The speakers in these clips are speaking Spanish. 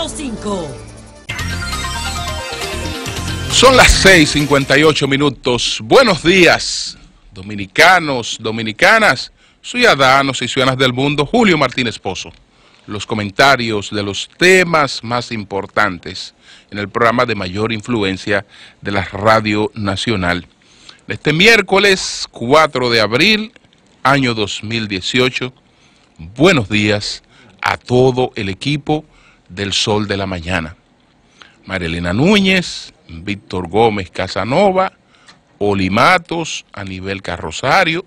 100.5. Son las 6:58 minutos. Buenos días, dominicanos, dominicanas, ciudadanos y ciudadanas del mundo. Julio Martínez Pozo. Los comentarios de los temas más importantes en el programa de mayor influencia de la Radio Nacional. Este miércoles 4 de abril, año 2018. Buenos días a todo el equipo del Sol de la Mañana. Marilena Núñez, Víctor Gómez Casanova, Oli Matos, Anibel Carrosario,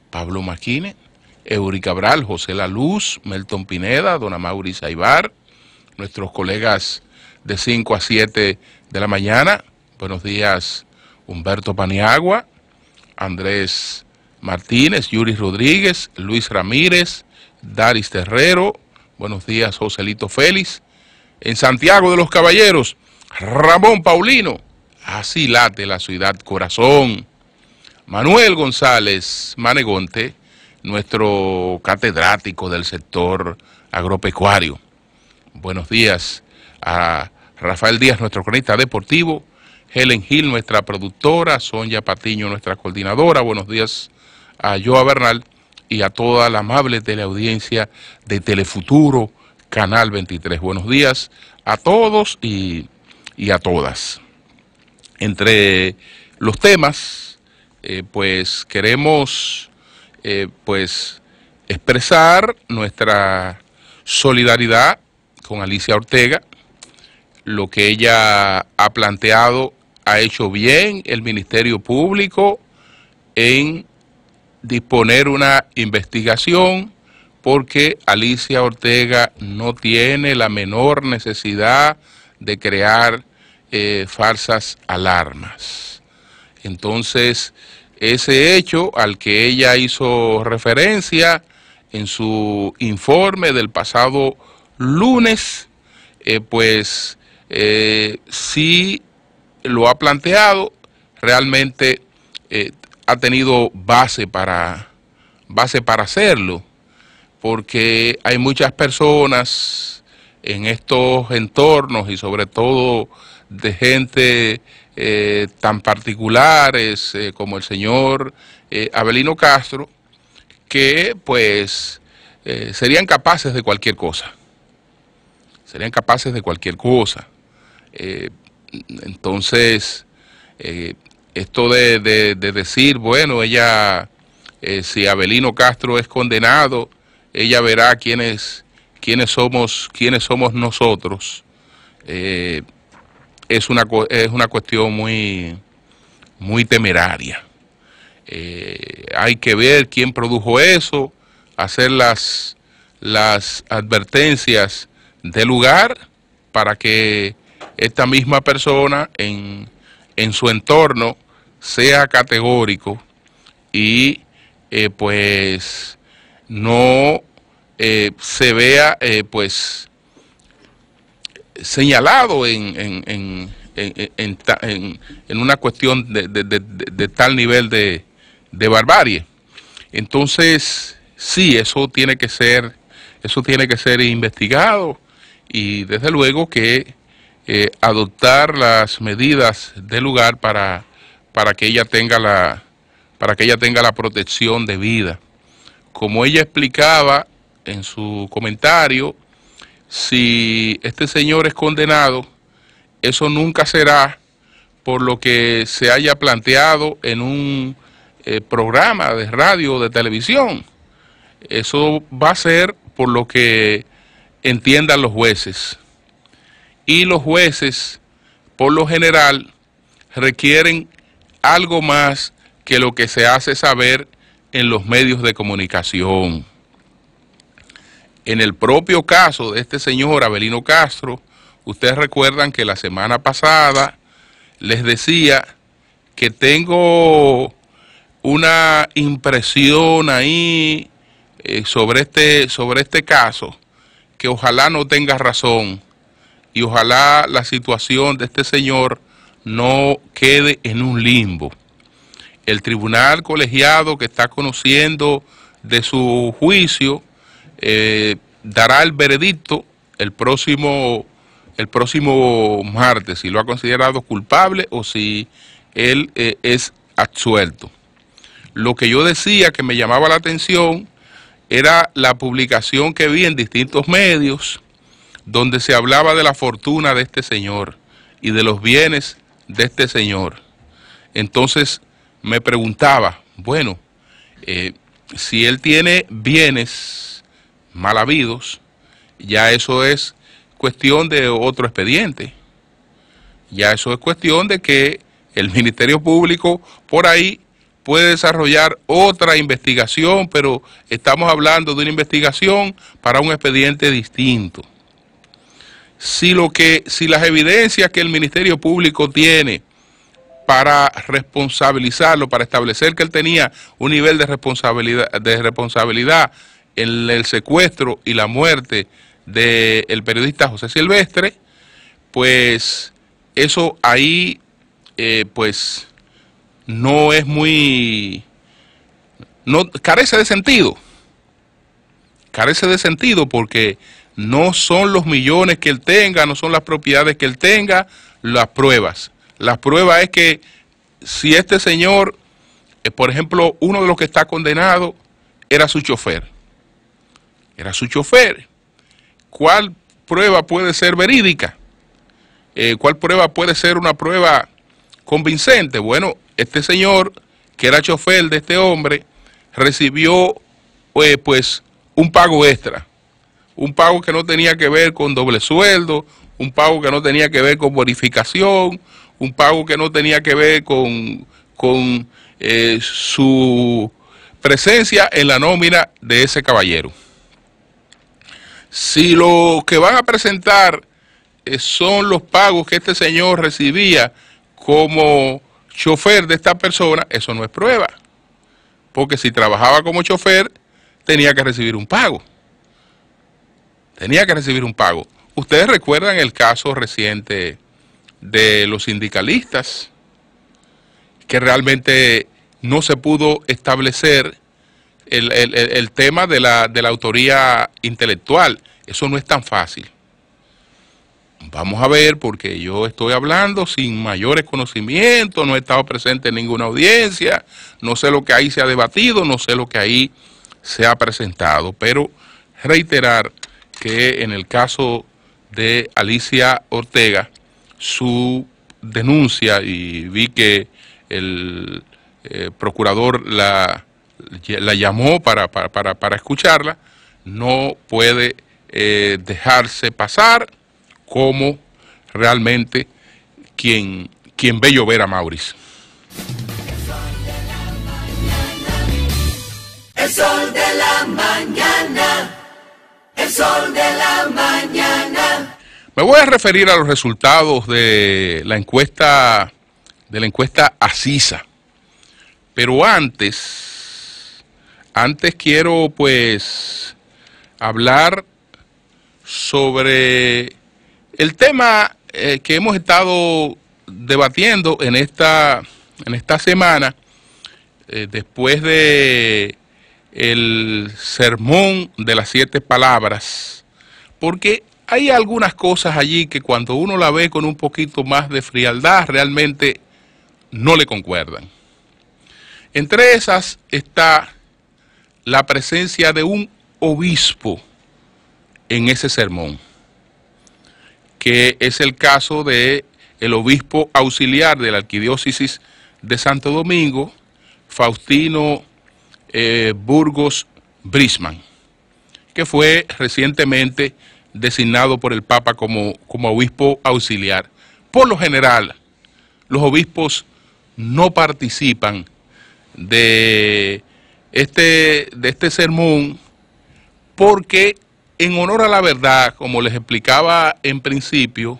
Pablo Maquine, Eury Cabral, José La Luz, Melton Pineda, Don Amaury Saibar, nuestros colegas de 5 a 7 de la mañana. Buenos días, Humberto Paniagua, Andrés Martínez, Yuri Rodríguez, Luis Ramírez, Daris Terrero. Buenos días, Joselito Félix. En Santiago de los Caballeros, Ramón Paulino. Así late la ciudad corazón. Manuel González Manegonte, nuestro catedrático del sector agropecuario. Buenos días a Rafael Díaz, nuestro cronista deportivo, Helen Gil, nuestra productora, Sonia Patiño, nuestra coordinadora. Buenos días a Joa Bernal y a toda la amable teleaudiencia de Telefuturo, Canal 23. Buenos días a todos y a todas. Entre los temas, pues queremos expresar nuestra solidaridad con Alicia Ortega. Lo que ella ha planteado ha hecho bien el Ministerio Público en disponer una investigación, porque Alicia Ortega no tiene la menor necesidad de crear falsas alarmas. Entonces, ese hecho al que ella hizo referencia en su informe del pasado lunes, sí lo ha planteado, realmente ha tenido base para hacerlo, porque hay muchas personas en estos entornos y sobre todo de gente tan particulares como el señor Avelino Castro, que pues serían capaces de cualquier cosa. Serían capaces de cualquier cosa. Entonces, esto de decir, bueno, ella, si Avelino Castro es condenado, ella verá quiénes somos nosotros. Es una cuestión muy temeraria. Hay que ver quién produjo eso, hacer las advertencias del lugar para que esta misma persona en su entorno sea categórico y pues no se vea señalado en una cuestión de tal nivel de barbarie. Entonces, sí, eso tiene que ser investigado y desde luego que adoptar las medidas del lugar para que ella tenga la protección debida. Como ella explicaba en su comentario, si este señor es condenado, eso nunca será por lo que se haya planteado en un programa de radio o de televisión. Eso va a ser por lo que entiendan los jueces. Y los jueces, por lo general, requieren algo más que lo que se hace saber en los medios de comunicación. En el propio caso de este señor Avelino Castro, ustedes recuerdan que la semana pasada les decía que tengo una impresión ahí sobre este caso, que ojalá no tenga razón y ojalá la situación de este señor no quede en un limbo. El tribunal colegiado que está conociendo de su juicio dará el veredicto el próximo el próximo martes si lo ha considerado culpable o si él es absuelto. Lo que yo decía que me llamaba la atención era la publicación que vi en distintos medios donde se hablaba de la fortuna de este señor y de los bienes de este señor. Entonces me preguntaba, bueno, si él tiene bienes mal habidos, ya eso es cuestión de otro expediente. Ya eso es cuestión de que el Ministerio Público por ahí puede desarrollar otra investigación, pero estamos hablando de una investigación para un expediente distinto. Si las evidencias que el Ministerio Público tiene para responsabilizarlo, para establecer que él tenía un nivel de responsabilidad en el secuestro y la muerte del periodista José Silvestre, pues eso ahí pues no es muy, no carece de sentido porque no son los millones que él tenga, no son las propiedades que él tenga las pruebas. La prueba es que si este señor, por ejemplo, uno de los que está condenado era su chofer. ¿Cuál prueba puede ser verídica? ¿Cuál prueba puede ser una prueba convincente? Bueno, este señor, que era chofer de este hombre, recibió pues un pago extra. Un pago que no tenía que ver con doble sueldo, un pago que no tenía que ver con bonificación, un pago que no tenía que ver con su presencia en la nómina de ese caballero. Si lo que van a presentar son los pagos que este señor recibía como chofer de esta persona, eso no es prueba. Porque si trabajaba como chofer, tenía que recibir un pago. Ustedes recuerdan el caso reciente de los sindicalistas, que realmente no se pudo establecer el tema de la autoría intelectual. Eso no es tan fácil. Vamos a ver, porque yo estoy hablando sin mayores conocimientos, no he estado presente en ninguna audiencia, no sé lo que ahí se ha debatido, no sé lo que ahí se ha presentado, pero reiterar que en el caso de Alicia Ortega, su denuncia, y vi que el procurador la llamó para escucharla, no puede dejarse pasar como realmente quien ve llover a Maurice. El sol de la mañana. El sol de la mañana. Me voy a referir a los resultados de la encuesta ACISA. Pero antes quiero pues hablar sobre el tema que hemos estado debatiendo en esta semana, después de el sermón de las 7 palabras, porque hay algunas cosas allí que cuando uno la ve con un poquito más de frialdad realmente no le concuerdan. Entre esas está la presencia de un obispo en ese sermón, que es el caso de el obispo auxiliar de la Arquidiócesis de Santo Domingo, Faustino Burgos Brisman, que fue recientemente designado por el Papa como obispo auxiliar. Por lo general, los obispos no participan de este sermón porque, en honor a la verdad, como les explicaba en principio,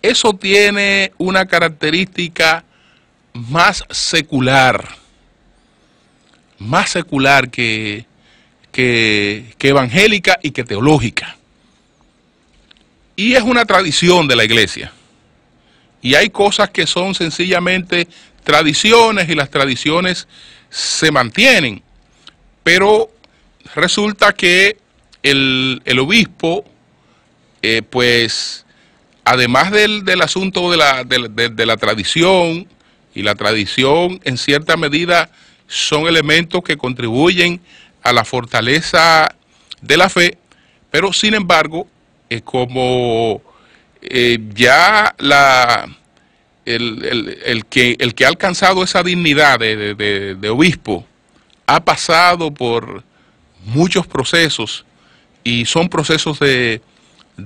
eso tiene una característica más secular que evangélica y que teológica. Y es una tradición de la iglesia. Y hay cosas que son sencillamente tradiciones y las tradiciones se mantienen. Pero resulta que el obispo pues además del asunto de la tradición, y la tradición en cierta medida son elementos que contribuyen a la fortaleza de la fe, pero sin embargo, como ya el que ha alcanzado esa dignidad de obispo ha pasado por muchos procesos, y son procesos de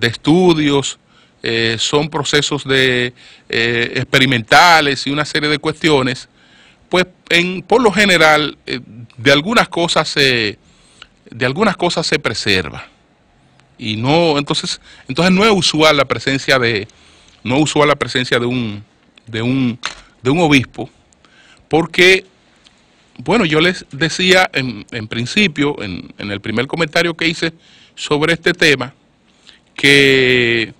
estudios, son procesos experimentales y una serie de cuestiones, pues por lo general de algunas cosas se preserva, y no entonces no es usual la presencia de un obispo, porque bueno, yo les decía en principio, en el primer comentario que hice sobre este tema, que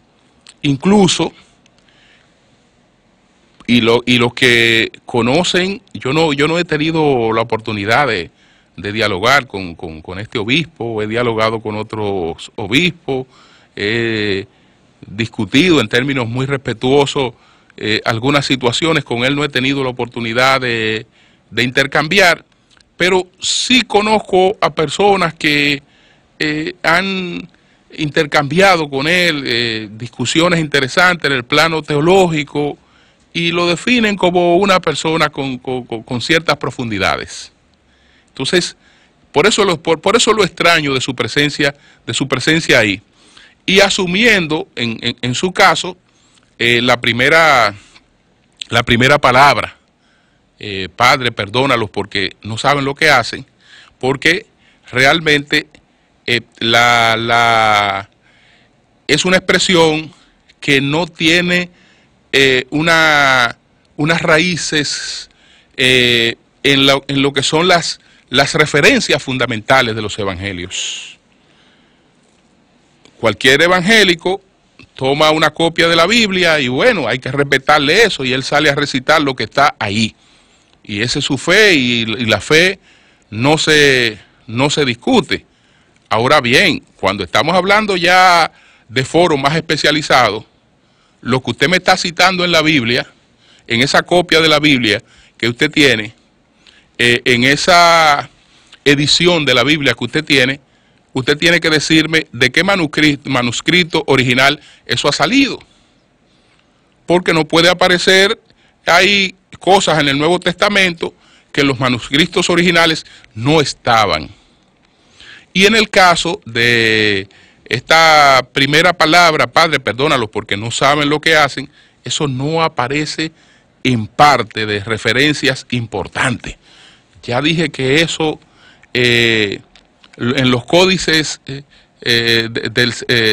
incluso, y los que conocen, yo no he tenido la oportunidad de dialogar con este obispo, he dialogado con otros obispos, he discutido en términos muy respetuosos algunas situaciones, con él no he tenido la oportunidad de intercambiar, pero sí conozco a personas que han intercambiado con él discusiones interesantes en el plano teológico, y lo definen como una persona con ciertas profundidades. Entonces, por eso lo extraño de su presencia ahí, y asumiendo en su caso la primera palabra, Padre, perdónalos porque no saben lo que hacen, porque realmente es una expresión que no tiene unas raíces en lo que son las referencias fundamentales de los evangelios. Cualquier evangélico toma una copia de la Biblia y bueno, hay que respetarle eso, y él sale a recitar lo que está ahí. Y esa es su fe, y la fe no se discute. Ahora bien, cuando estamos hablando ya de foros más especializados, lo que usted me está citando en la Biblia, en esa copia de la Biblia que usted tiene, en esa edición de la Biblia que usted tiene que decirme de qué manuscrito original eso ha salido. Porque no puede aparecer, hay cosas en el Nuevo Testamento que en los manuscritos originales no estaban. Y en el caso de esta primera palabra, Padre, perdónalos porque no saben lo que hacen, eso no aparece en parte de referencias importantes. Ya dije que eso en los códices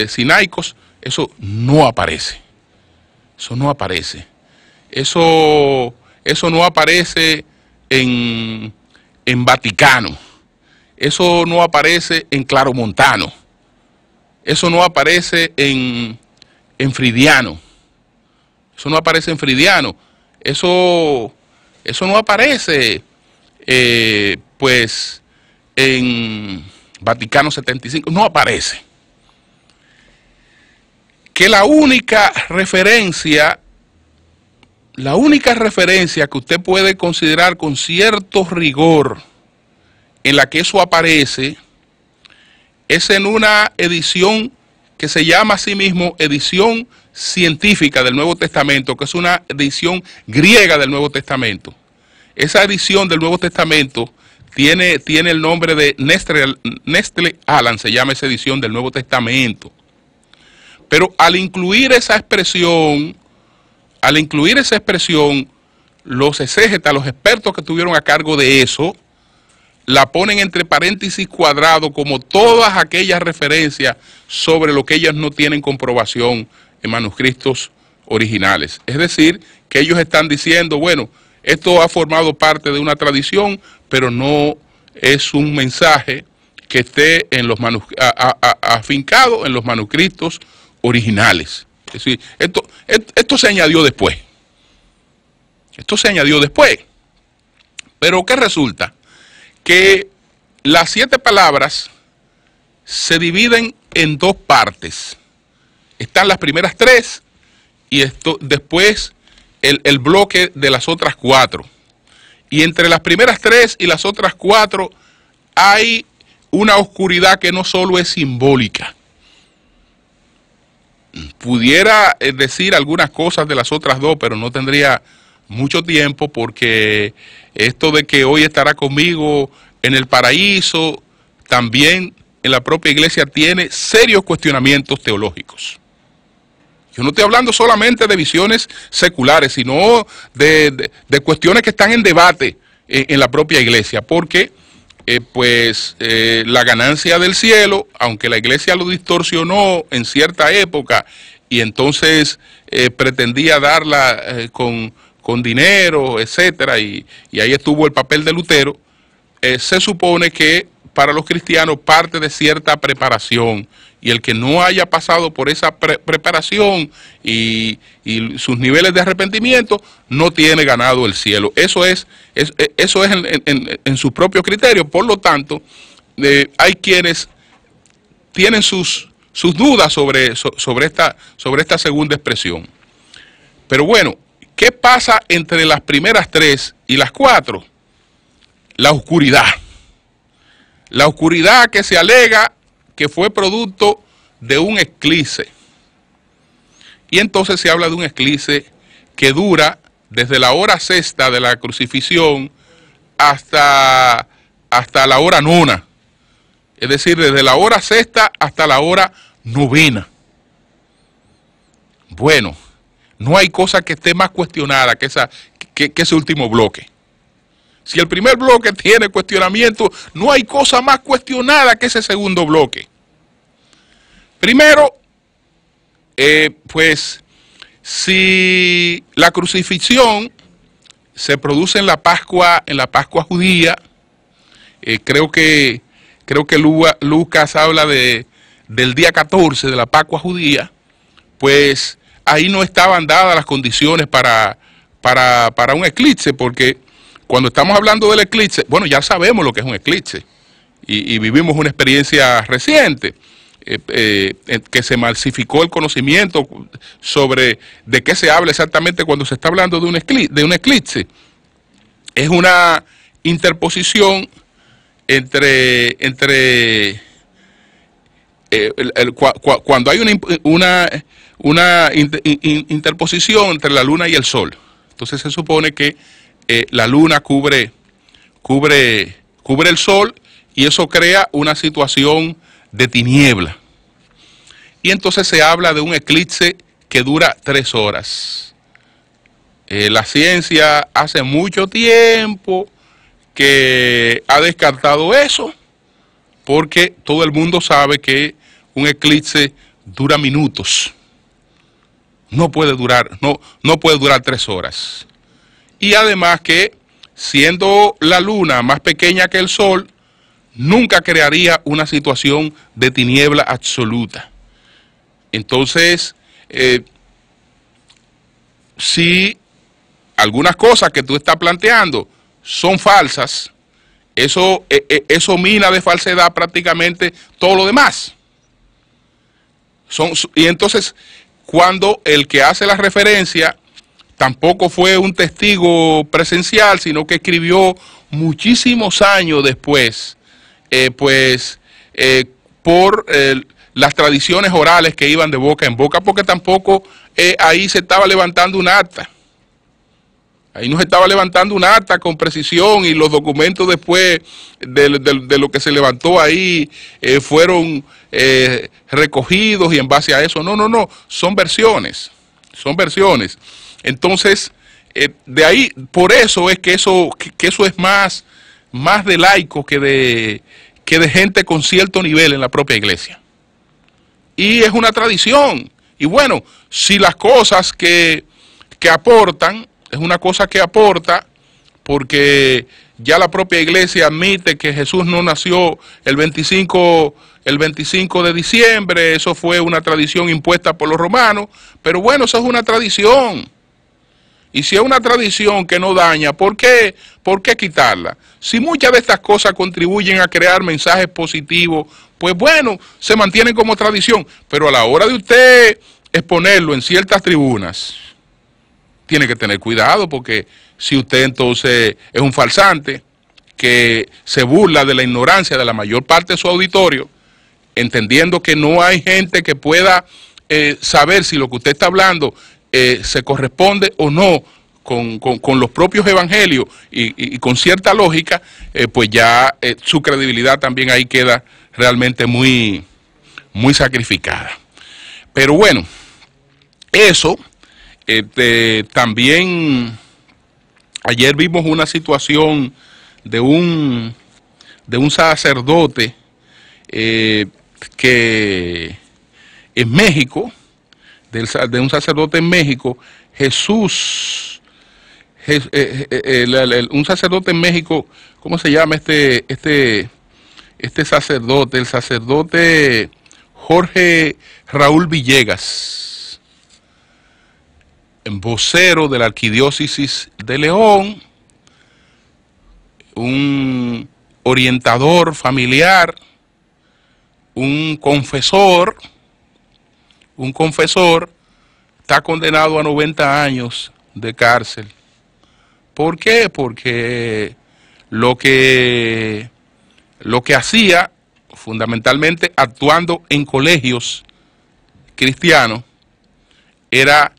sinaicos, eso no aparece. Eso no aparece. Eso no aparece en Vaticano. Eso no aparece en Claromontano. Eso no aparece en Fridiano. Eso no aparece en Fridiano. Eso no aparece, pues, en Vaticano 75. No aparece. Que la única referencia que usted puede considerar con cierto rigor en la que eso aparece es en una edición que se llama a sí mismo edición científica del Nuevo Testamento, que es una edición griega del Nuevo Testamento. Esa edición del Nuevo Testamento tiene el nombre de Nestle Aland, se llama esa edición del Nuevo Testamento. Pero al incluir esa expresión, los exégetas, los expertos que estuvieron a cargo de eso, la ponen entre paréntesis cuadrados como todas aquellas referencias sobre lo que ellas no tienen comprobación en manuscritos originales. Es decir, que ellos están diciendo, bueno, esto ha formado parte de una tradición, pero no es un mensaje que esté en los afincado en los manuscritos originales. Es decir, esto se añadió después. Esto se añadió después. Pero ¿qué resulta? Que las 7 palabras se dividen en 2 partes. Están las primeras 3, y esto, después el bloque de las otras 4. Y entre las primeras 3 y las otras 4 hay una oscuridad que no solo es simbólica. Pudiera decir algunas cosas de las otras 2, pero no tendría mucho tiempo, porque esto de que hoy estará conmigo en el paraíso, también en la propia iglesia tiene serios cuestionamientos teológicos. Yo no estoy hablando solamente de visiones seculares, sino de cuestiones que están en debate en la propia iglesia, porque la ganancia del cielo, aunque la iglesia lo distorsionó en cierta época y entonces pretendía darla con dinero, etcétera, y ahí estuvo el papel de Lutero, se supone que para los cristianos parte de cierta preparación, y el que no haya pasado por esa preparación y sus niveles de arrepentimiento no tiene ganado el cielo. Eso es en su propio criterio. Por lo tanto, hay quienes tienen sus dudas sobre esta segunda expresión. Pero bueno, ¿qué pasa entre las primeras 3 y las 4? La oscuridad. La oscuridad que se alega que fue producto de un eclipse. Y entonces se habla de un eclipse que dura desde la hora 6ª de la crucifixión hasta la hora 9ª. Es decir, desde la hora 6ª hasta la hora 9ª. Bueno, no hay cosa que esté más cuestionada que ese último bloque. Si el primer bloque tiene cuestionamiento, no hay cosa más cuestionada que ese segundo bloque. Primero, si la crucifixión se produce en la Pascua judía, creo que Lucas habla del día 14 de la Pascua judía, pues ahí no estaban dadas las condiciones para un eclipse, porque cuando estamos hablando del eclipse, bueno, ya sabemos lo que es un eclipse, y vivimos una experiencia reciente, que se masificó el conocimiento sobre de qué se habla exactamente cuando se está hablando de un eclipse. Es una interposición cuando hay una interposición entre la luna y el sol. Entonces se supone que la luna cubre el sol, y eso crea una situación de tiniebla. Y entonces se habla de un eclipse que dura 3 horas. La ciencia hace mucho tiempo que ha descartado eso, porque todo el mundo sabe que un eclipse dura minutos. No puede durar 3 horas. Y además que, siendo la luna más pequeña que el sol, nunca crearía una situación de tiniebla absoluta. Entonces, si algunas cosas que tú estás planteando son falsas, eso mina de falsedad prácticamente todo lo demás. Y entonces, cuando el que hace la referencia tampoco fue un testigo presencial, sino que escribió muchísimos años después, por las tradiciones orales que iban de boca en boca, porque tampoco ahí se estaba levantando un acta. Ahí no se estaba levantando un acta con precisión, y los documentos después de lo que se levantó ahí fueron recogidos, y en base a eso, no, son versiones. Entonces, de ahí, por eso es que eso es más de laico que de gente con cierto nivel en la propia iglesia. Y es una tradición. Y bueno, si las cosas que aportan, es una cosa que aporta, porque ya la propia iglesia admite que Jesús no nació el 25 de diciembre, eso fue una tradición impuesta por los romanos, pero bueno, eso es una tradición. Y si es una tradición que no daña, ¿por qué quitarla? Si muchas de estas cosas contribuyen a crear mensajes positivos, pues bueno, se mantienen como tradición. Pero a la hora de usted exponerlo en ciertas tribunas, tiene que tener cuidado, porque si usted entonces es un farsante que se burla de la ignorancia de la mayor parte de su auditorio, entendiendo que no hay gente que pueda saber si lo que usted está hablando se corresponde o no con los propios evangelios y con cierta lógica, pues ya su credibilidad también ahí queda realmente muy, muy sacrificada. Pero bueno, eso, también ayer vimos una situación de un sacerdote que en México, de un sacerdote en México, un sacerdote en México, ¿cómo se llama este sacerdote? El sacerdote Jorge Raúl Villegas, vocero de la Arquidiócesis de León, un orientador familiar, un confesor, está condenado a 90 años de cárcel. ¿Por qué? Porque lo que hacía, fundamentalmente actuando en colegios cristianos, era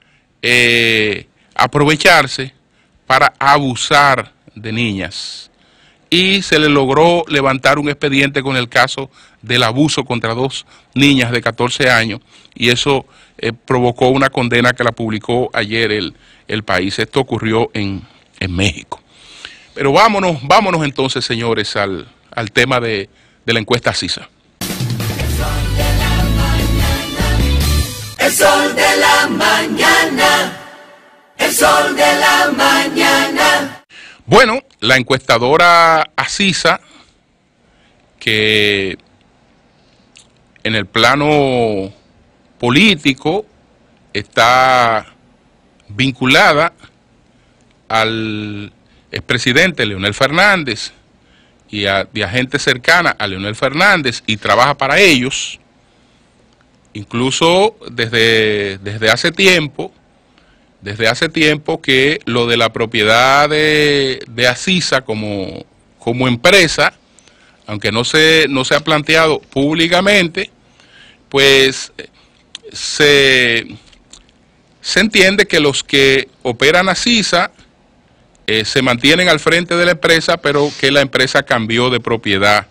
aprovecharse para abusar de niñas. Y se le logró levantar un expediente con el caso del abuso contra 2 niñas de 14 años, y eso provocó una condena que la publicó ayer el País. Esto ocurrió en México. Pero vámonos entonces, señores, al tema de la encuesta CISA. El sol de la mañana, el sol de la mañana. Bueno, la encuestadora ACISA, que en el plano político está vinculada al expresidente Leonel Fernández y a gente cercana a Leonel Fernández, y trabaja para ellos, incluso desde hace tiempo que lo de la propiedad de ACISA como empresa, aunque no se ha planteado públicamente, pues se entiende que los que operan ACISA se mantienen al frente de la empresa, pero que la empresa cambió de propiedad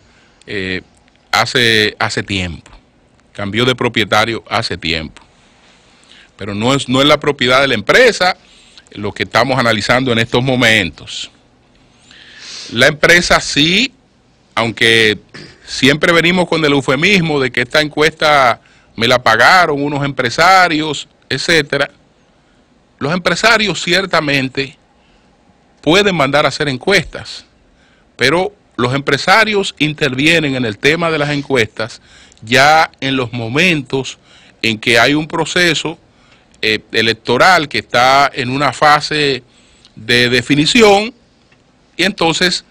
hace tiempo, cambió de propietario hace tiempo. Pero no es la propiedad de la empresa lo que estamos analizando en estos momentos. La empresa sí, aunque siempre venimos con el eufemismo de que esta encuesta me la pagaron unos empresarios, etcétera. Los empresarios ciertamente pueden mandar a hacer encuestas, pero los empresarios intervienen en el tema de las encuestas ya en los momentos en que hay un proceso electoral que está en una fase de definición, y entonces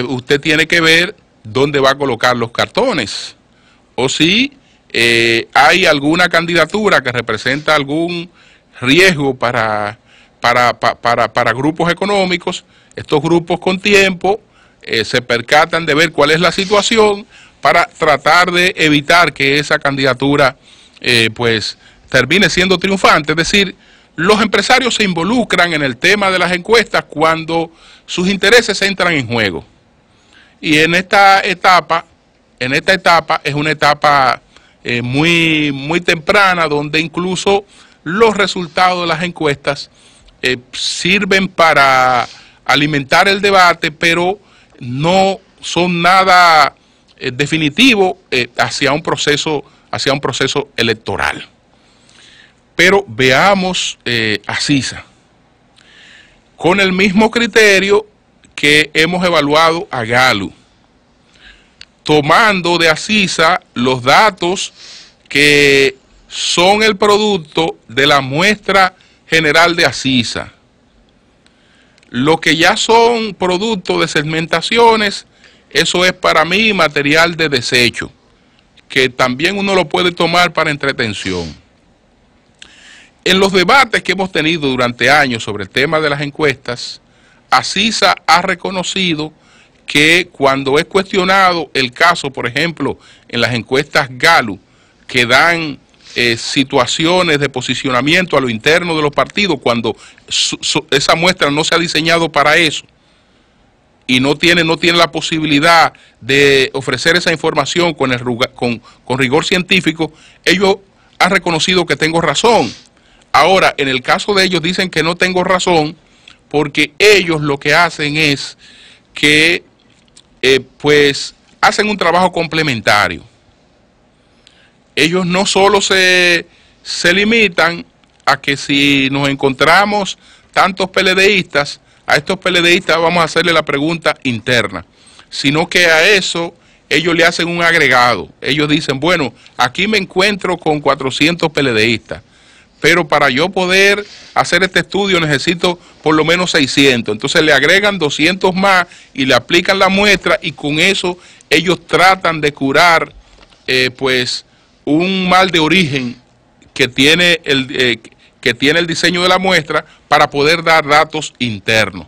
usted tiene que ver dónde va a colocar los cartones, o si hay alguna candidatura que representa algún riesgo para grupos económicos. Estos grupos con tiempo se percatan de ver cuál es la situación para tratar de evitar que esa candidatura pues termine siendo triunfante. Es decir, los empresarios se involucran en el tema de las encuestas cuando sus intereses entran en juego. Y en esta etapa es una etapa muy temprana, donde incluso los resultados de las encuestas sirven para alimentar el debate, pero no son nada definitivo hacia un proceso electoral. Pero veamos a CISA con el mismo criterio que hemos evaluado a Gallup, tomando de ACISA los datos que son el producto de la muestra general de ACISA. Lo que ya son producto de segmentaciones, eso es para mí material de desecho, que también uno lo puede tomar para entretención. en los debates que hemos tenido durante años sobre el tema de las encuestas, Asisa ha reconocido que cuando es cuestionado el caso, por ejemplo, en las encuestas Gallup, que dan situaciones de posicionamiento a lo interno de los partidos, cuando esa muestra no se ha diseñado para eso, y no tiene la posibilidad de ofrecer esa información con rigor científico, ellos han reconocido que tengo razón. Ahora, en el caso de ellos dicen que no tengo razón, porque ellos lo que hacen es que pues hacen un trabajo complementario. Ellos no solo se limitan a que si nos encontramos tantos PLDistas, a estos PLDistas vamos a hacerle la pregunta interna, sino que a eso ellos le hacen un agregado. Ellos dicen, bueno, aquí me encuentro con 400 PLDistas, pero para yo poder hacer este estudio necesito por lo menos 600. Entonces le agregan 200 más y le aplican la muestra, y con eso ellos tratan de curar pues un mal de origen que tiene el diseño de la muestra para poder dar datos internos.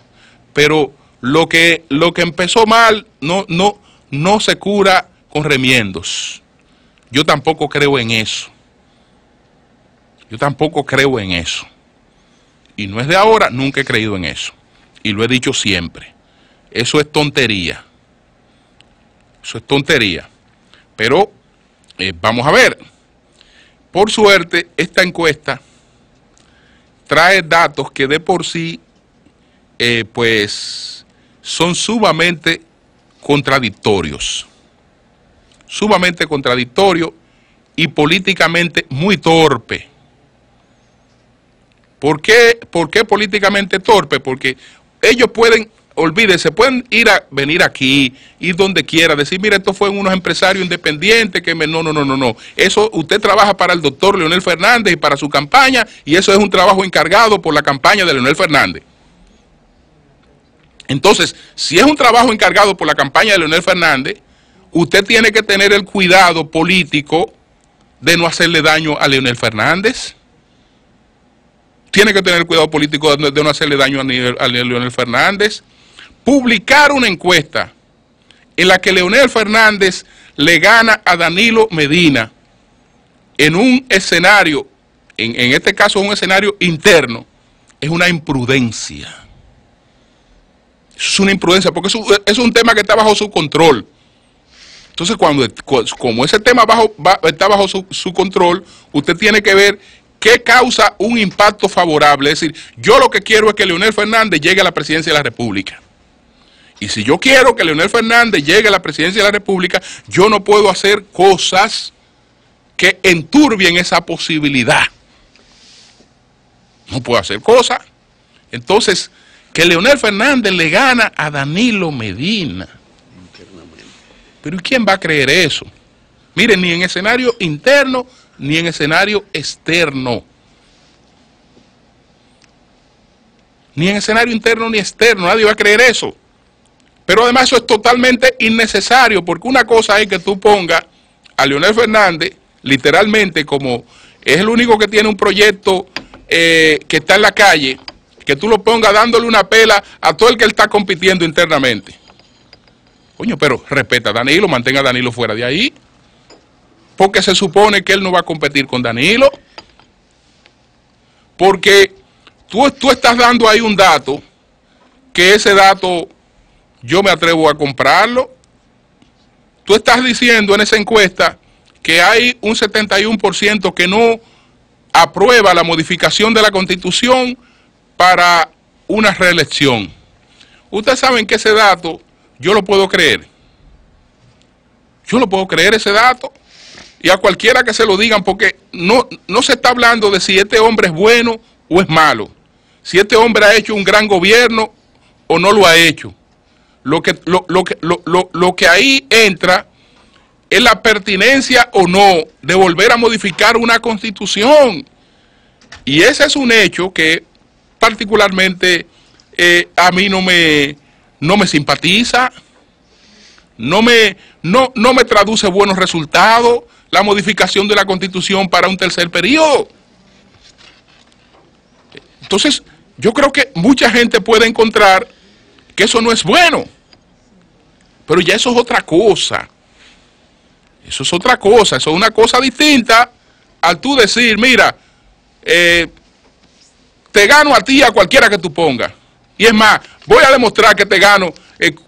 Pero lo que empezó mal no se cura con remiendos. Yo tampoco creo en eso. Yo tampoco creo en eso. Y no es de ahora, nunca he creído en eso. Y lo he dicho siempre. Eso es tontería. Eso es tontería. Pero vamos a ver. Por suerte, esta encuesta trae datos que de por sí pues son sumamente contradictorios. Sumamente contradictorios y políticamente muy torpe. ¿Por qué políticamente torpe? Porque ellos pueden, olvídense, pueden venir aquí, ir donde quiera, decir, mira, esto fue unos empresarios independientes que no. Eso, usted trabaja para el doctor Leonel Fernández y para su campaña, y eso es un trabajo encargado por la campaña de Leonel Fernández. Entonces, si es un trabajo encargado por la campaña de Leonel Fernández, usted tiene que tener el cuidado político de no hacerle daño a Leonel Fernández. Tiene que tener cuidado político de no hacerle daño a Leonel Fernández. Publicar una encuesta en la que Leonel Fernández le gana a Danilo Medina en un escenario, en este caso un escenario interno, es una imprudencia. Es una imprudencia porque es un tema que está bajo su control. Entonces, como ese tema está bajo su control, usted tiene que ver qué causa un impacto favorable. Es decir, yo lo que quiero es que Leonel Fernández llegue a la presidencia de la República. Y si yo quiero que Leonel Fernández llegue a la presidencia de la República, yo no puedo hacer cosas que enturbien esa posibilidad. No puedo hacer cosas. Entonces, que Leonel Fernández le gana a Danilo Medina. Pero ¿y quién va a creer eso? Miren, ni en escenario interno, ni en escenario externo. Ni en escenario interno ni externo, nadie va a creer eso. Pero además eso es totalmente innecesario, porque una cosa es que tú pongas a Leonel Fernández, literalmente, como es el único que tiene un proyecto que está en la calle, que tú lo pongas dándole una pela a todo el que él está compitiendo internamente. Coño, pero respeta a Danilo, mantenga a Danilo fuera de ahí, porque se supone que él no va a competir con Danilo, porque tú estás dando ahí un dato, que ese dato yo me atrevo a comprarlo. Tú estás diciendo en esa encuesta que hay un 71% que no aprueba la modificación de la Constitución para una reelección. Ustedes saben que ese dato yo lo puedo creer. Yo lo puedo creer ese dato. Y a cualquiera que se lo digan, porque no se está hablando de si este hombre es bueno o es malo. Si este hombre ha hecho un gran gobierno o no lo ha hecho. Lo que ahí entra es la pertinencia o no de volver a modificar una constitución. Y ese es un hecho que particularmente a mí no me simpatiza, no me traduce buenos resultados la modificación de la Constitución para un tercer periodo. Entonces, yo creo que mucha gente puede encontrar que eso no es bueno, pero ya eso es otra cosa. Eso es otra cosa, eso es una cosa distinta al tú decir, mira, te gano a ti y a cualquiera que tú pongas. Y es más, voy a demostrar que te gano.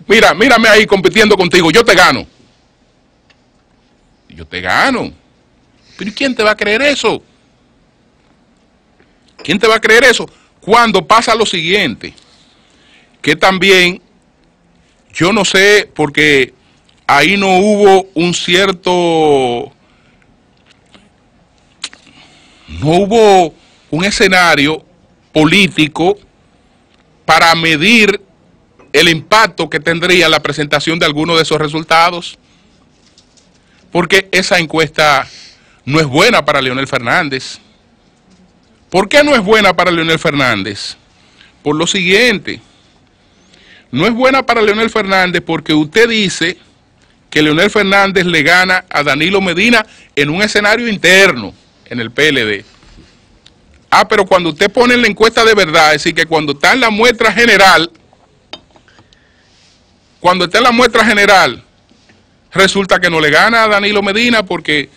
Mira, mírame ahí compitiendo contigo, yo te gano. Yo te gano. Pero ¿y quién te va a creer eso? ¿Quién te va a creer eso? Cuando pasa lo siguiente, que también, yo no sé, porque ahí no hubo un cierto, no hubo un escenario político para medir el impacto que tendría la presentación de alguno de esos resultados, porque esa encuesta no es buena para Leonel Fernández. ¿Por qué no es buena para Leonel Fernández? Por lo siguiente, no es buena para Leonel Fernández porque usted dice que Leonel Fernández le gana a Danilo Medina en un escenario interno en el PLD. Ah, pero cuando usted pone en la encuesta de verdad, es decir, que cuando está en la muestra general, resulta que no le gana a Danilo Medina porque,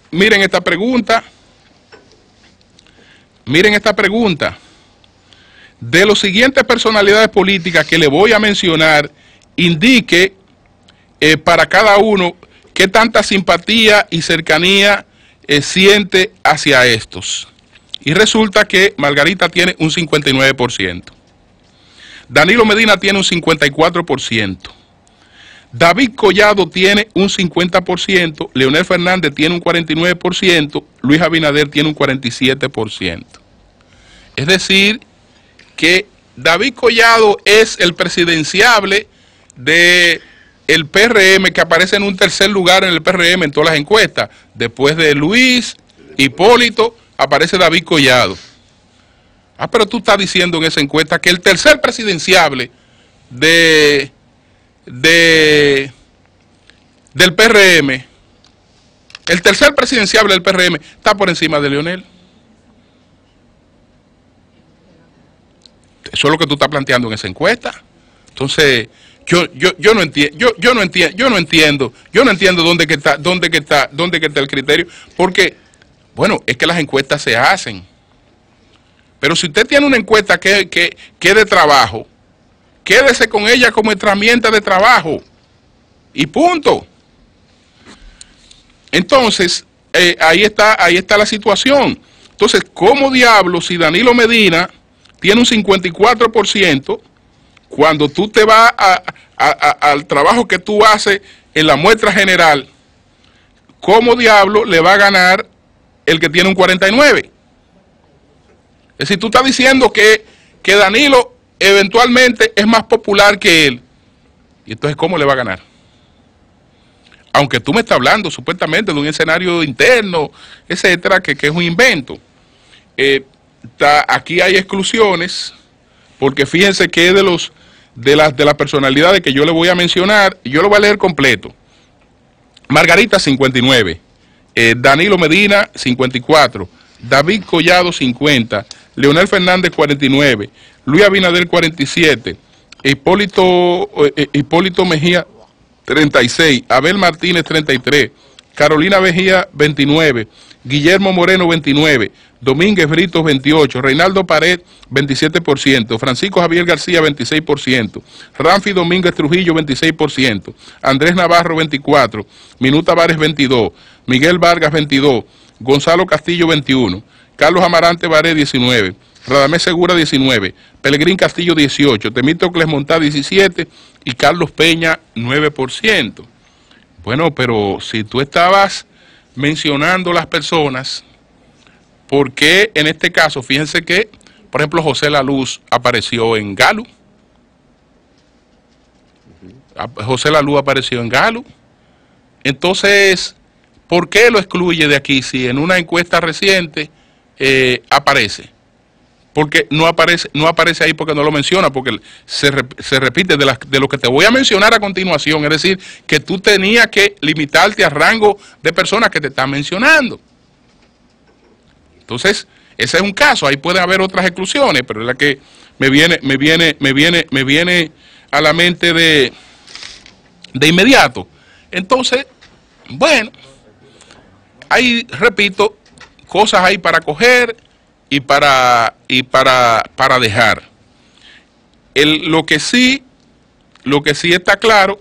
miren esta pregunta, de las siguientes personalidades políticas que le voy a mencionar, indique para cada uno qué tanta simpatía y cercanía siente hacia estos. Y resulta que Margarita tiene un 59%. Danilo Medina tiene un 54%. David Collado tiene un 50%. Leonel Fernández tiene un 49%. Luis Abinader tiene un 47%. Es decir, que David Collado es el presidenciable de el PRM, que aparece en un tercer lugar en el PRM en todas las encuestas. Después de Luis, Hipólito, aparece David Collado. Ah, pero tú estás diciendo en esa encuesta que el tercer presidenciable del PRM, el tercer presidenciable del PRM está por encima de Leonel. Eso es lo que tú estás planteando en esa encuesta. Entonces, yo no entiendo dónde que está el criterio, porque, bueno, es que las encuestas se hacen. Pero si usted tiene una encuesta que es de trabajo, quédese con ella como herramienta de trabajo. Y punto. Entonces, ahí está la situación. Entonces, ¿cómo diablos si Danilo Medina tiene un 54%, cuando tú te vas al trabajo que tú haces en la muestra general, cómo diablo le va a ganar el que tiene un 49%? Es decir, tú estás diciendo que Danilo eventualmente es más popular que él. Y entonces, ¿cómo le va a ganar? Aunque tú me estás hablando supuestamente de un escenario interno, etcétera, que es un invento. Aquí hay exclusiones, porque fíjense que de las personalidades que yo le voy a mencionar, yo lo voy a leer completo. Margarita, 59. Danilo Medina, 54. David Collado, 50. Leonel Fernández, 49. Luis Abinader, 47. Hipólito Mejía, 36. Abel Martínez, 33. Carolina Mejía, 29. Guillermo Moreno, 29. Domínguez Britos, 28. Reinaldo Pared, 27%. Francisco Javier García, 26%. Ramfi Domínguez Trujillo, 26%. Andrés Navarro, 24%. Minuta Vares, 22%. Miguel Vargas, 22%. Gonzalo Castillo, 21%. Carlos Amarante Baré, 19%. Radamés Segura, 19%. Pelegrín Castillo, 18%. Temístocles Montá, 17%. Y Carlos Peña, 9%. Bueno, pero si tú estabas mencionando las personas, ¿por qué en este caso? Fíjense que, por ejemplo, José La Luz apareció en Galo. José La Luz apareció en Galo. Entonces, ¿por qué lo excluye de aquí si en una encuesta reciente aparece? Porque no aparece ahí porque no lo menciona, porque se repite de lo que te voy a mencionar a continuación. Es decir, que tú tenías que limitarte al rango de personas que te están mencionando. Entonces, Ese es un caso, ahí puede haber otras exclusiones, pero es la que me viene a la mente de inmediato. Entonces, bueno, hay, repito, cosas ahí para coger y para dejar. Lo que sí está claro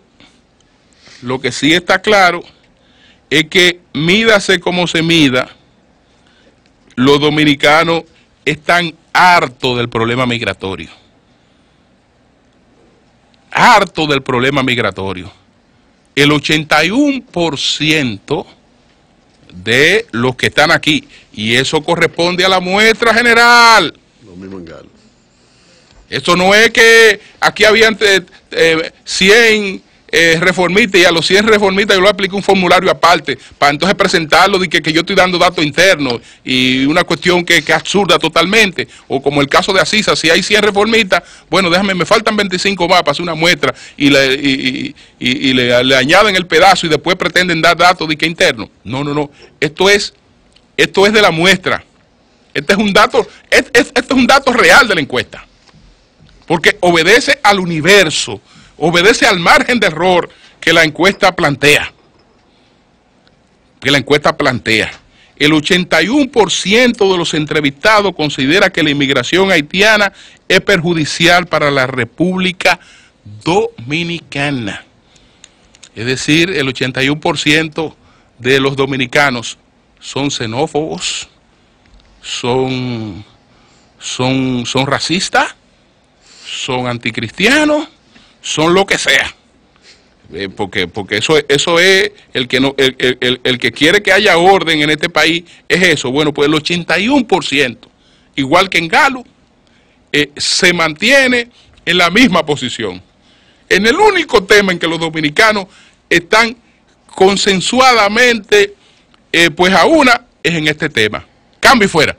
es que mídase como se mida, los dominicanos están hartos del problema migratorio. Hartos del problema migratorio. El 81% de los que están aquí, y eso corresponde a la muestra general. Lo mismo en Galo. Eso no es que aquí habían 100 reformistas y a los 100 reformistas yo le apliqué un formulario aparte para entonces presentarlo de que yo estoy dando datos internos y una cuestión que es absurda totalmente. O como el caso de Asisa, si hay 100 reformistas, bueno, me faltan 25 más para hacer una muestra y le añaden el pedazo y después pretenden dar datos de que interno. No. Esto es de la muestra. Este es un dato real de la encuesta. Porque obedece al universo, obedece al margen de error que la encuesta plantea. El 81% de los entrevistados considera que la inmigración haitiana es perjudicial para la República Dominicana. Es decir, el 81% de los dominicanos son xenófobos, son racistas, son anticristianos, son lo que sea, porque eso es el que quiere que haya orden en este país, es eso. Bueno, pues el 81%, igual que en Galo, se mantiene en la misma posición. En el único tema en que los dominicanos están consensuadamente pues a una, es en este tema. Cambio y fuera.